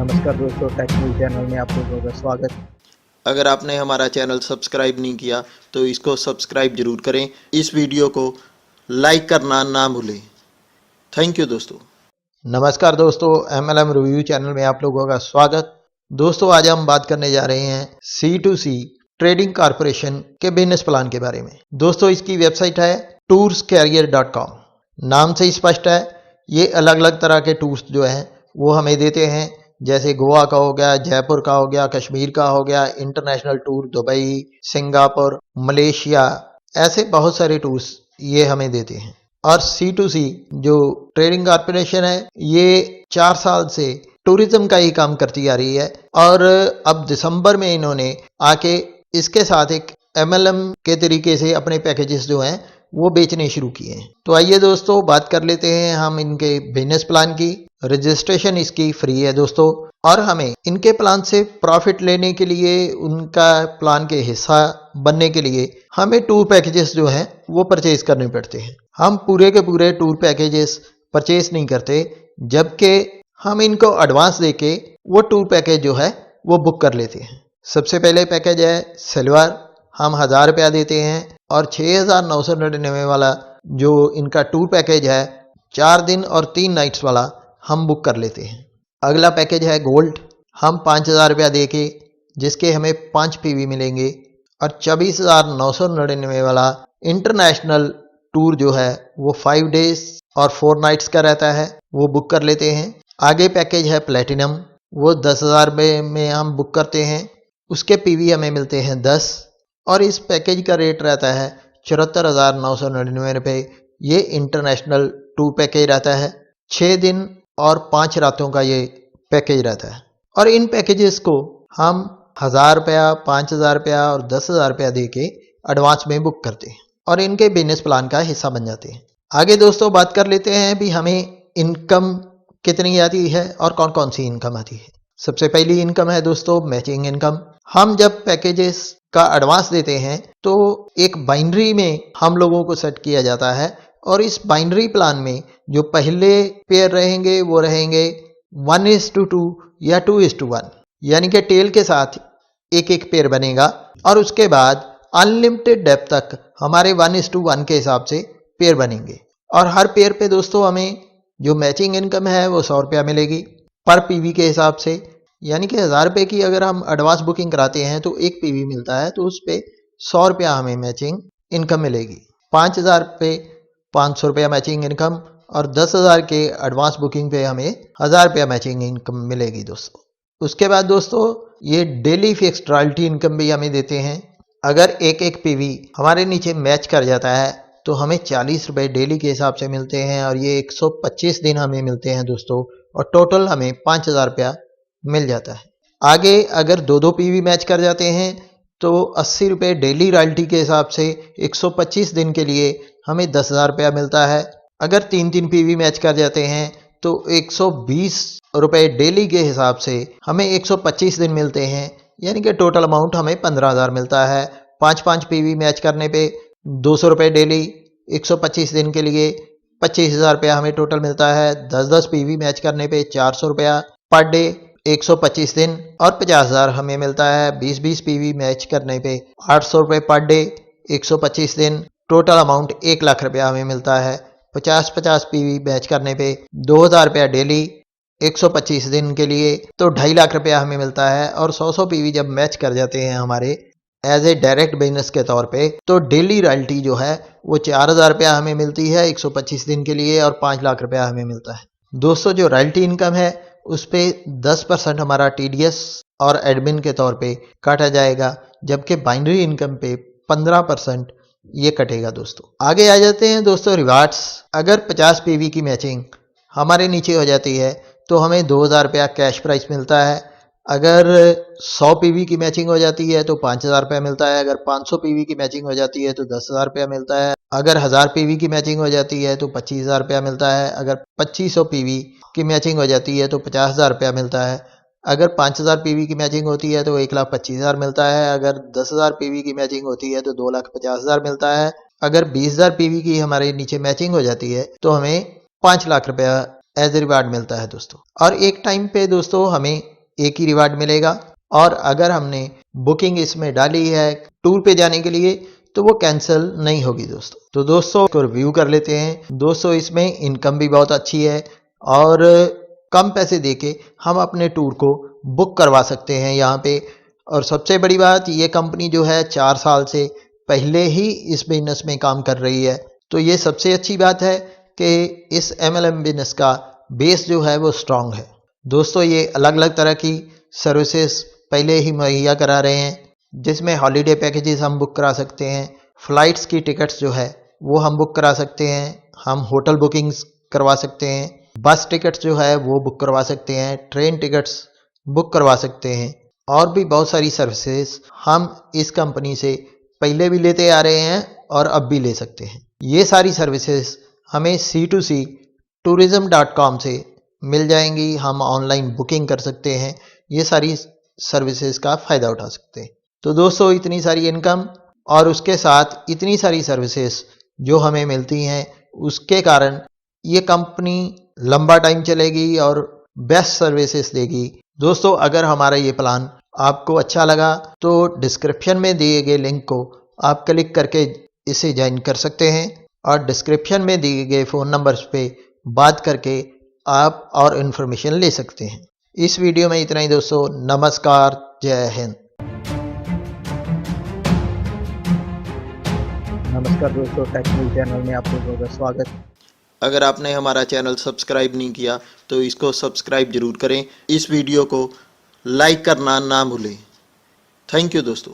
नमस्कार दोस्तों, tech news channel में आप लोगों का स्वागत। अगर आपने हमारा चैनल सब्सक्राइब नहीं किया तो इसको सब्सक्राइब जरूर करें। इस वीडियो को लाइक करना ना भूलें। थैंक यू दोस्तों। नमस्कार दोस्तों, MLM रिव्यू चैनल में आप लोगों का स्वागत। दोस्तों, आज हम बात करने जा रहे हैं C2C ट्रेडिंग कॉरपोरेशन के बिजनेस प्लान के बारे में। दोस्तों, इसकी वेबसाइट है tourscarrier.com। नाम से ही स्पष्ट है, ये अलग अलग तरह के टूर्स जो हैं वो हमें देते हैं, जैसे गोवा का हो गया, जयपुर का हो गया, कश्मीर का हो गया, international tour Dubai, Singapore, Malaysia, ऐसे बहुत सारे टूर्स ये हमें देते हैं। और C2C जो ट्रेडिंग कॉरपोरेशन है, ये 4 साल से टूरिज्म का ही काम करती आ रही है और अब दिसंबर में इन्होंने आके इसके साथ एक MLM के तरीके से अपने पैकेजेस जो हैं वो बेचने शुरू किए हैं। तो आइए दोस्तों, बात कर लेते हैं हम इनके बिजनेस प्लान की। रजिस्ट्रेशन इसकी फ्री है दोस्तों, और हमें इनके प्लान से प्रॉफिट लेने के लिए, उनका प्लान के हिस्सा बनने के लिए हमें टूर पैकेजेस जो हैं वो परचेज करने पड़ते हैं। हम पूरे के पूरे टूर पैकेजेस परचेज नहीं करते, जबकि हम इनको एडवांस देके वो टूर पैकेज जो है वो बुक कर लेते हैं। सबसे पहले पैकेज है सिल्वर, हम 1000 रुपया देते हैं और 6999 वाला जो इनका टूर पैकेज है 4 दिन और 3 नाइट्स वाला हम बुक कर लेते हैं। अगला पैकेज है गोल्ड, हम 5000 रुपया दे के जिसके हमें 5 PV मिलेंगे और 24,999 वाला इंटरनेशनल टूर जो है वो 5 डेज और 4 नाइट्स का रहता है, वो बुक कर लेते हैं। आगे पैकेज है प्लेटिनम, वो 10,000 रुपये में हम बुक करते हैं, उसके PV हमें मिलते हैं 10 और इस पैकेज का रेट रहता है 74,999 रुपये। ये इंटरनेशनल टूर पैकेज रहता है, 6 दिन और 5 रातों का ये पैकेज रहता है। और इन पैकेजेस को हम 1000 रुपया, 5000 रुपया और 10,000 रुपया दे के एडवांस में बुक करते हैं और इनके बिजनेस प्लान का हिस्सा बन जाते हैं। आगे दोस्तों बात कर लेते हैं भी हमें इनकम कितनी आती है और कौन कौन सी इनकम आती है। सबसे पहली इनकम है दोस्तों मैचिंग इनकम। हम जब पैकेजेस का एडवांस देते हैं तो एक बाइनरी में हम लोगों को सेट किया जाता है और इस बाइनरी प्लान में जो पहले पेयर रहेंगे वो रहेंगे 1:2 या 2:1, यानी कि टेल के साथ एक एक पेयर बनेगा और उसके बाद अनलिमिटेड डेप्थ तक हमारे 1:1 के हिसाब से पेयर बनेंगे। और हर पेयर पे दोस्तों हमें जो मैचिंग इनकम है वो 100 रुपया मिलेगी पर PV के हिसाब से, यानी कि 1000 रुपये की अगर हम एडवांस बुकिंग कराते हैं तो एक PV मिलता है, तो उस पर 100 रुपया हमें मैचिंग इनकम मिलेगी। 5000 पे 500 रुपया मैचिंग इनकम और 10,000 के एडवांस बुकिंग पे हमें 1000 रुपया मैचिंग इनकम मिलेगी दोस्तों। उसके बाद दोस्तों ये डेली फिक्स्ड रॉयल्टी इनकम भी हमें देते हैं। अगर एक एक PV हमारे नीचे मैच कर जाता है तो हमें 40 रुपये डेली के हिसाब से मिलते हैं और ये 125 दिन हमें मिलते हैं दोस्तों, और टोटल हमें 5000 रुपया मिल जाता है। आगे अगर 2-2 PV मैच कर जाते हैं तो 80 रुपये डेली रॉयल्टी के हिसाब से 125 दिन के लिए हमें 10,000 रुपया मिलता है। अगर 3-3 PV मैच कर जाते हैं तो 120 रुपये डेली के हिसाब से हमें 125 दिन मिलते हैं, यानी कि टोटल अमाउंट हमें 15,000 मिलता है। 5-5 PV मैच करने पे 200 रुपये डेली, 125 दिन के लिए 25,000 रुपया हमें टोटल मिलता है। 10-10 PV मैच करने पे 400 रुपया पर डे, 125 दिन और 50,000 हमें मिलता है। 20-20 PV मैच करने पे 800 रुपये पर डे, 125 दिन, टोटल अमाउंट 1 लाख रुपया हमें मिलता है। 50-50 PV मैच करने पे 2,000 रुपया डेली, 125 दिन के लिए तो 2.5 लाख रुपया हमें मिलता है। और 100 PV जब मैच कर जाते हैं हमारे एज ए डायरेक्ट बिजनेस के तौर पे तो डेली रॉयल्टी जो है वो 4,000 रुपया हमें मिलती है 125 दिन के लिए और 5 लाख रुपया हमें मिलता है। दोस्तों जो रॉयल्टी इनकम है उस पे 10% हमारा TDS और एडमिन के तौर पे काटा जाएगा, जबकि बाइनरी इनकम पे 15% ये कटेगा दोस्तों। आगे आ जाते हैं दोस्तों रिवार्ड्स। अगर 50 PV की मैचिंग हमारे नीचे हो जाती है तो हमें 2,000 रुपया कैश प्राइस मिलता है। अगर 100 PV की मैचिंग हो जाती है तो 5,000 रुपया मिलता है। अगर 500 PV की मैचिंग हो जाती है तो 10,000 रुपया मिलता है। अगर 1000 PV की मैचिंग हो जाती है तो 25,000 रुपया मिलता है। अगर 2500 PV की मैचिंग हो जाती है तो 50,000 रुपया मिलता है। अगर 5,000 PV की मैचिंग होती है तो 1,25,000 मिलता है। अगर 10,000 PV की मैचिंग होती है तो 2,50,000 मिलता है। अगर 20,000 PV की हमारे नीचे मैचिंग हो जाती है तो हमें 5 लाख रुपया एज ए रिवार्ड मिलता है दोस्तों। और एक टाइम पे दोस्तों हमें एक ही रिवार्ड मिलेगा, और अगर हमने बुकिंग इसमें डाली है टूर पे जाने के लिए तो वो कैंसिल नहीं होगी दोस्तों। तो दोस्तों इसको रिव्यू कर लेते हैं। दोस्तों इसमें इनकम भी बहुत अच्छी है और कम पैसे देके हम अपने टूर को बुक करवा सकते हैं यहाँ पे। और सबसे बड़ी बात, ये कंपनी जो है 4 साल से पहले ही इस बिजनेस में काम कर रही है, तो ये सबसे अच्छी बात है कि इस MLM बिजनेस का बेस जो है वो स्ट्रांग है। दोस्तों ये अलग अलग तरह की सर्विसेज पहले ही मुहैया करा रहे हैं, जिसमें हॉलीडे पैकेजेस हम बुक करा सकते हैं, फ़्लाइट्स की टिकट्स जो है वो हम बुक करा सकते हैं, हम होटल बुकिंग्स करवा सकते हैं, बस टिकट्स जो है वो बुक करवा सकते हैं, ट्रेन टिकट्स बुक करवा सकते हैं, और भी बहुत सारी सर्विसेज हम इस कंपनी से पहले भी लेते आ रहे हैं और अब भी ले सकते हैं। ये सारी सर्विसेज हमें C2C tourism.com से मिल जाएंगी। हम ऑनलाइन बुकिंग कर सकते हैं, ये सारी सर्विसेज का फ़ायदा उठा सकते हैं। तो दोस्तों इतनी सारी इनकम और उसके साथ इतनी सारी सर्विसेज जो हमें मिलती हैं, उसके कारण ये कंपनी लंबा टाइम चलेगी और बेस्ट सर्विसेज देगी। दोस्तों अगर हमारा ये प्लान आपको अच्छा लगा तो डिस्क्रिप्शन में दिए गए लिंक को आप क्लिक करके इसे ज्वाइन कर सकते हैं, और डिस्क्रिप्शन में दिए गए फ़ोन नंबर्स पे बात करके आप और इन्फॉर्मेशन ले सकते हैं। इस वीडियो में इतना ही दोस्तों। नमस्कार, जय हिंद। नमस्कार दोस्तों, टेक न्यूज़ चैनल में आप लोगों का स्वागत। अगर आपने हमारा चैनल सब्सक्राइब नहीं किया तो इसको सब्सक्राइब जरूर करें। इस वीडियो को लाइक करना ना भूलें। थैंक यू दोस्तों।